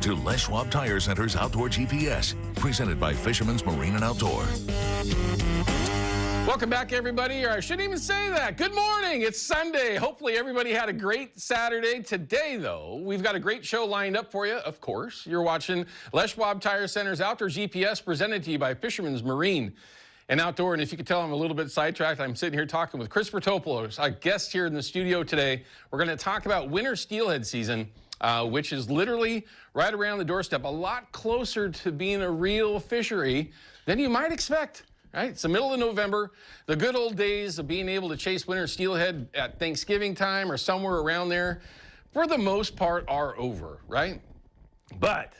to Les Schwab Tire Center's Outdoor GPS, presented by Fisherman's Marine and Outdoor. Welcome back, everybody. Or I shouldn't even say that. Good morning. It's Sunday. Hopefully everybody had a great Saturday. Today, though, we've got a great show lined up for you. Of course, you're watching Les Schwab Tire Center's Outdoor GPS, presented to you by Fisherman's Marine and Outdoor. And if you could tell, I'm a little bit sidetracked. I'm sitting here talking with Chris Bertopoulos, our guest here in the studio today. We're going to talk about winter steelhead season, which is literally right around the doorstep, a lot closer to being a real fishery than you might expect. Right? It's the middle of November. The good old days of being able to chase winter steelhead at Thanksgiving time or somewhere around there, for the most part, are over, right? But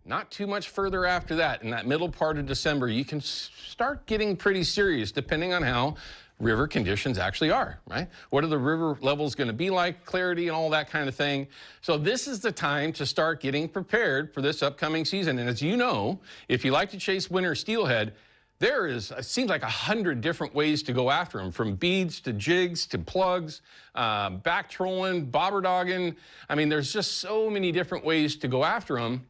not too much further after that. In that middle part of December, you can start getting pretty serious depending on how river conditions actually are, right? What are the river levels going to be like, clarity and all that kind of thing. So this is the time to start getting prepared for this upcoming season. And as you know, if you like to chase winter steelhead, there is, it seems like 100 different ways to go after them, from beads to jigs to plugs, back trolling, bobber dogging. I mean, there's just so many different ways to go after them.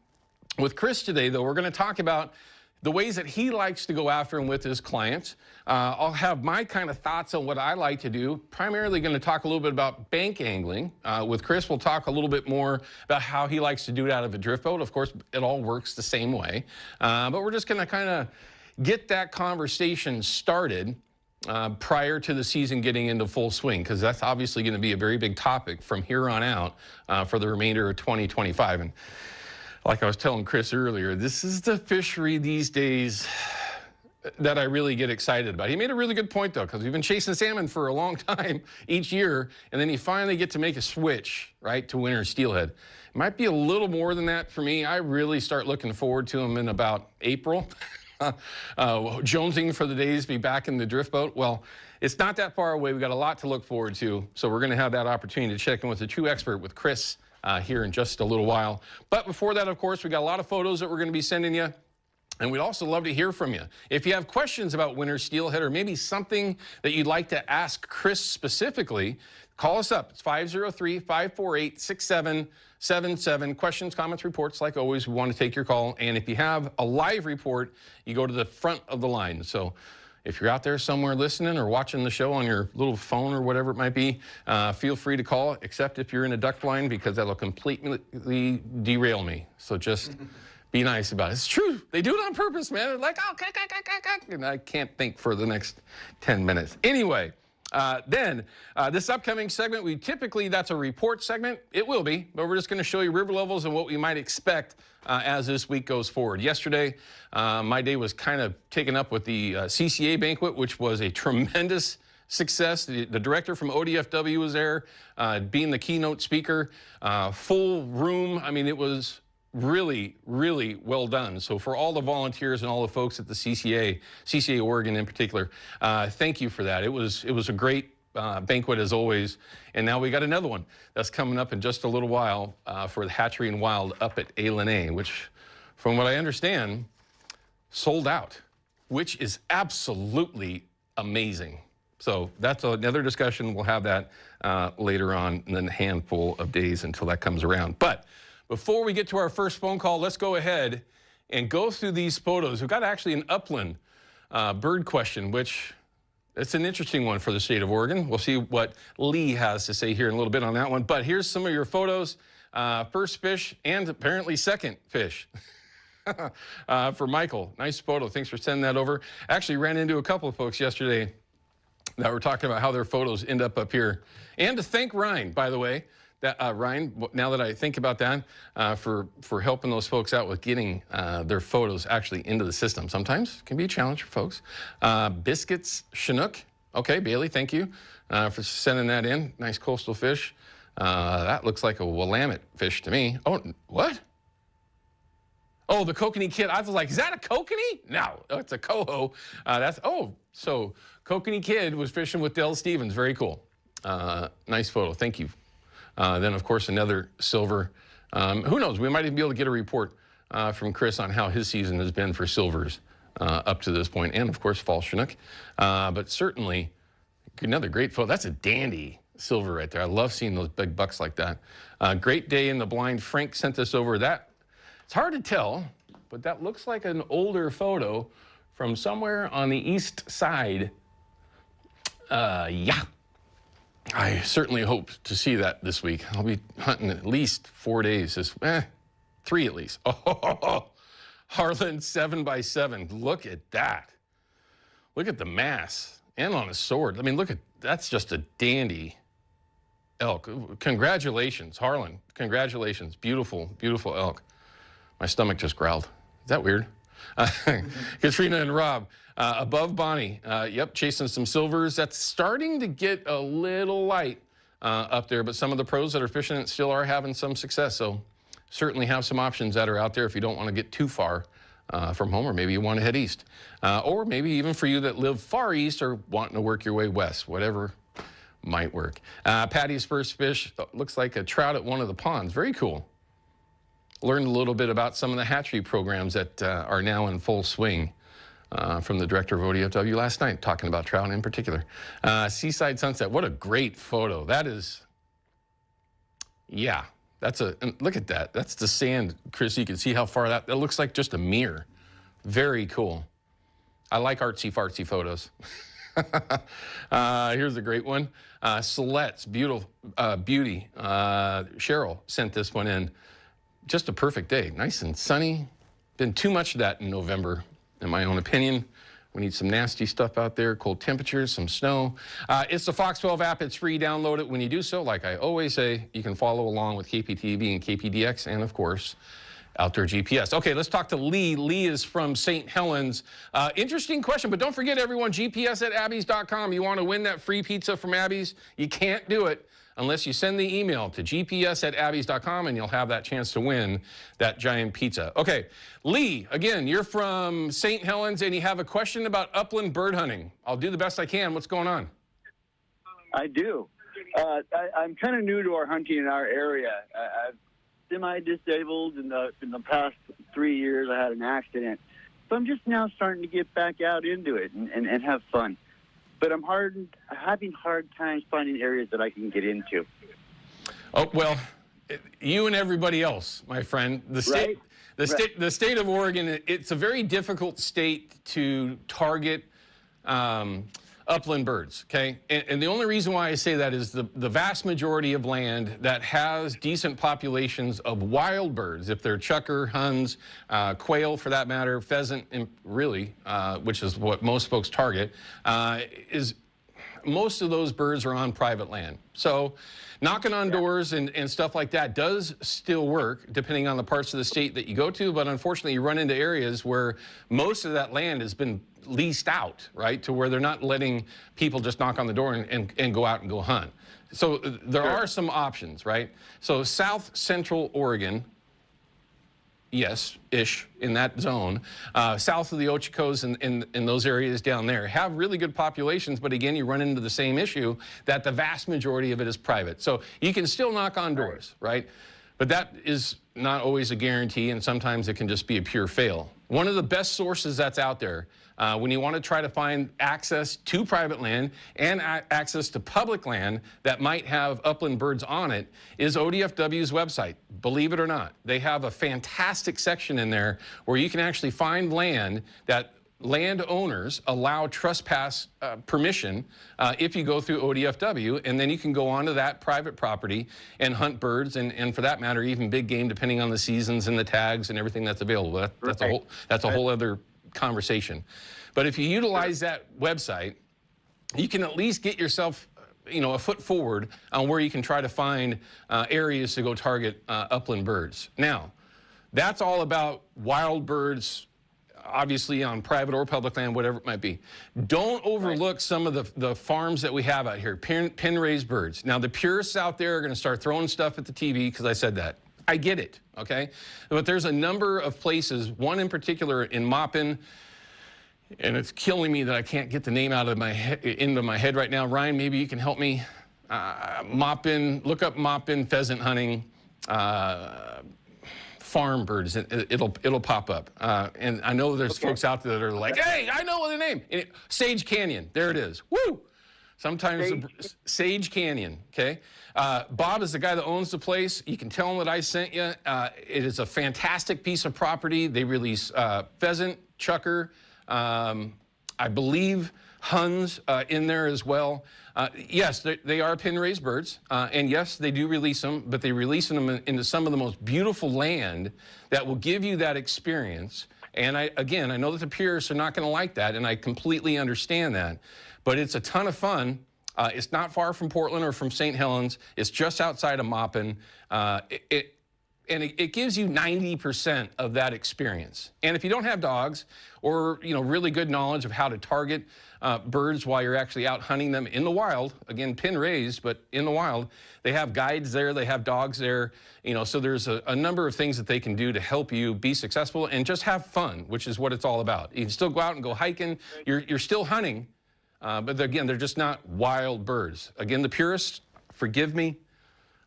With Chris today, though, we're going to talk about the ways that he likes to go after them with his clients. I'll have my kind of thoughts on what I like to do. Primarily going to talk a little bit about bank angling. With Chris, we'll talk a little bit more about how he likes to do it out of a drift boat. Of course, it all works the same way. But we're just going to kind of get that conversation started prior to the season getting into full swing, because that's obviously going to be a very big topic from here on out for the remainder of 2025. And like I was telling Chris earlier, this is the fishery these days that I really get excited about. He made a really good point, though, because we've been chasing salmon for a long time each year, and then you finally get to make a switch, right, to winter steelhead. It might be a little more than that for me. I really start looking forward to them in about April. Jonesing for the days to be back in the drift boat. Well, it's not that far away. We've got a lot to look forward to. So we're going to have that opportunity to check in with a true expert, with Chris, here in just a little while. But before that, of course, we got a lot of photos that we're going to be sending you. And we'd also love to hear from you. If you have questions about winter steelhead, or maybe something that you'd like to ask Chris specifically, call us up. It's 503-548-6777. Questions, comments, reports. Like always, we want to take your call. And if you have a live report, you go to the front of the line. So if you're out there somewhere listening or watching the show on your little phone or whatever it might be, feel free to call, except if you're in a duck blind, because that'll completely derail me. So just be nice about it. It's true. They do it on purpose, man. They're like, oh, and I can't think for the next 10 minutes. Anyway, this upcoming segment, that's a report segment. It will be, but we're just going to show you river levels and what we might expect as this week goes forward. Yesterday, my day was kind of taken up with the CCA banquet, which was a tremendous success. The director from ODFW was there, being the keynote speaker, full room. I mean, it was really, really well done. So for all the volunteers and all the folks at the CCA Oregon in particular, thank you for that. It was a great banquet as always. And now we got another one that's coming up in just a little while for the Hatchery and Wild up at A. which, from what I understand, sold out, which is absolutely amazing. So that's another discussion. We'll have that later on in a handful of days until that comes around. But before we get to our first phone call, let's go ahead and go through these photos. We've got actually an upland bird question, which it's an interesting one for the state of Oregon. We'll see what Lee has to say here in a little bit on that one. But here's some of your photos. First fish and apparently second fish for Michael. Nice photo. Thanks for sending that over. Actually ran into a couple of folks yesterday that were talking about how their photos end up here. And to thank Ryan, by the way. Ryan, now that I think about that, for helping those folks out with getting their photos actually into the system. Sometimes it can be a challenge for folks. Biscuits Chinook. Okay, Bailey, thank you for sending that in. Nice coastal fish. That looks like a Willamette fish to me. Oh, what? Oh, the kokanee kid. I was like, is that a kokanee? No, it's a coho. So kokanee kid was fishing with Dell Stevens. Very cool. Nice photo. Thank you. Then, of course, another silver. Who knows? We might even be able to get a report from Chris on how his season has been for silvers up to this point, and, of course, fall Chinook. But certainly, another great photo. That's a dandy silver right there. I love seeing those big bucks like that. Great day in the blind. Frank sent this over. That It's hard to tell, but that looks like an older photo from somewhere on the east side. Yeah. I certainly hope to see that this week. I'll be hunting at least 4 days. 3 at least. Oh, Harlan 7x7. Look at that. Look at the mass. And on a sword. I mean, look at, that's just a dandy elk. Congratulations, Harlan. Congratulations. Beautiful, beautiful elk. My stomach just growled. Is that weird? Katrina and Rob, above Bonnie. Yep, chasing some silvers. That's starting to get a little light up there, but some of the pros that are fishing it still are having some success. So certainly have some options that are out there if you don't want to get too far from home, or maybe you want to head east. Or maybe even for you that live far east or wanting to work your way west, whatever might work. Patty's first fish looks like a trout at one of the ponds. Very cool. Learned a little bit about some of the hatchery programs that are now in full swing from the director of ODFW last night, talking about trout in particular. Seaside Sunset, what a great photo. That is, yeah, that's a, and look at that. That's the sand, Chris. You can see how far that looks like just a mirror. Very cool. I like artsy-fartsy photos. Here's a great one. Silette's beautiful beauty. Cheryl sent this one in. Just a perfect day. Nice and sunny. Been too much of that in November, in my own opinion. We need some nasty stuff out there, cold temperatures, some snow. It's the Fox 12 app. It's free. Download it. When you do so, like I always say, you can follow along with KPTV and KPDX and, of course, Outdoor GPS. Okay, let's talk to Lee. Lee is from St. Helens. Interesting question, but don't forget, everyone, gps@abbeys.com. You want to win that free pizza from Abbeys? You can't do it unless you send the email to gps@abbeys.com, and you'll have that chance to win that giant pizza. Okay, Lee, again, you're from St. Helens, and you have a question about upland bird hunting. I'll do the best I can. What's going on? I do. I'm kind of new to our hunting in our area. I've semi-disabled in the past 3 years. I had an accident. So I'm just now starting to get back out into it and have fun. But I'm having hard times finding areas that I can get into. Oh, well, you and everybody else, my friend. The state, right? The state of Oregon, it's a very difficult state to target upland birds, okay? And the only reason why I say that is the vast majority of land that has decent populations of wild birds, if they're chukar, huns, quail for that matter, pheasant, really, which is what most folks target, is most of those birds are on private land. So knocking on doors and stuff like that does still work, depending on the parts of the state that you go to, but unfortunately you run into areas where most of that land has been leased out, right, to where they're not letting people just knock on the door and go out and go hunt. So there are some options, right? So South Central Oregon, yes-ish, in that zone, south of the Ochocos and in those areas down there, have really good populations, but again, you run into the same issue that the vast majority of it is private. So you can still knock on doors, right? But that is not always a guarantee, and sometimes it can just be a pure fail. One of the best sources that's out there when you want to try to find access to private land and access to public land that might have upland birds on it is ODFW's website. Believe it or not, they have a fantastic section in there where you can actually find land that landowners allow trespass permission if you go through ODFW, and then you can go onto that private property and hunt birds and for that matter, even big game, depending on the seasons and the tags and everything that's available. That's a whole other conversation. But if you utilize that website, you can at least get yourself, you know, a foot forward on where you can try to find areas to go target upland birds. Now, that's all about wild birds, obviously on private or public land, whatever it might be. Don't overlook some of the farms that we have out here, pen-raised birds. Now, the purists out there are going to start throwing stuff at the TV because I said that. I get it, okay? But there's a number of places, one in particular in Maupin, and it's killing me that I can't get the name out of my into my head right now. Ryan, maybe you can help me. Maupin, look up Maupin pheasant hunting, farm birds, and it'll pop up. And I know there's folks out there that are like, hey, I know the name. Sage Canyon, there it is. Woo! Sometimes Sage Canyon, okay? Bob is the guy that owns the place. You can tell him that I sent you. It is a fantastic piece of property. They release pheasant, chukar, I believe Huns in there as well. Yes, they are pin-raised birds, and yes, they do release them, but they release them into some of the most beautiful land that will give you that experience. And again, I know that the purists are not going to like that, and I completely understand that, but it's a ton of fun. It's not far from Portland or from St. Helens. It's just outside of Maupin. It gives you 90% of that experience. And if you don't have dogs or, really good knowledge of how to target birds while you're actually out hunting them in the wild, again, pin raised, but in the wild, they have guides there, they have dogs there, so there's a number of things that they can do to help you be successful and just have fun, which is what it's all about. You can still go out and go hiking. You're still hunting, but again, they're just not wild birds. Again, the purists, forgive me.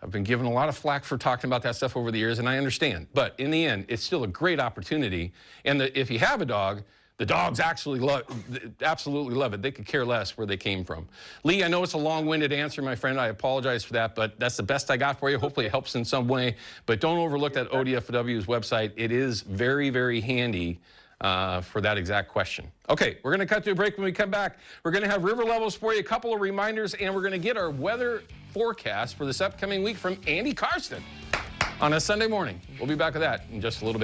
I've been given a lot of flack for talking about that stuff over the years, and I understand. But in the end, it's still a great opportunity. And if you have a dog, the dogs absolutely love it. They could care less where they came from. Lee, I know it's a long-winded answer, my friend. I apologize for that, but that's the best I got for you. Hopefully it helps in some way. But don't overlook that ODFW's website. It is very, very handy for that exact question. Okay, we're going to cut to a break. When we come back, we're going to have river levels for you, a couple of reminders, and we're going to get our weather forecast for this upcoming week from Andy Karsten on a Sunday morning. We'll be back with that in just a little bit.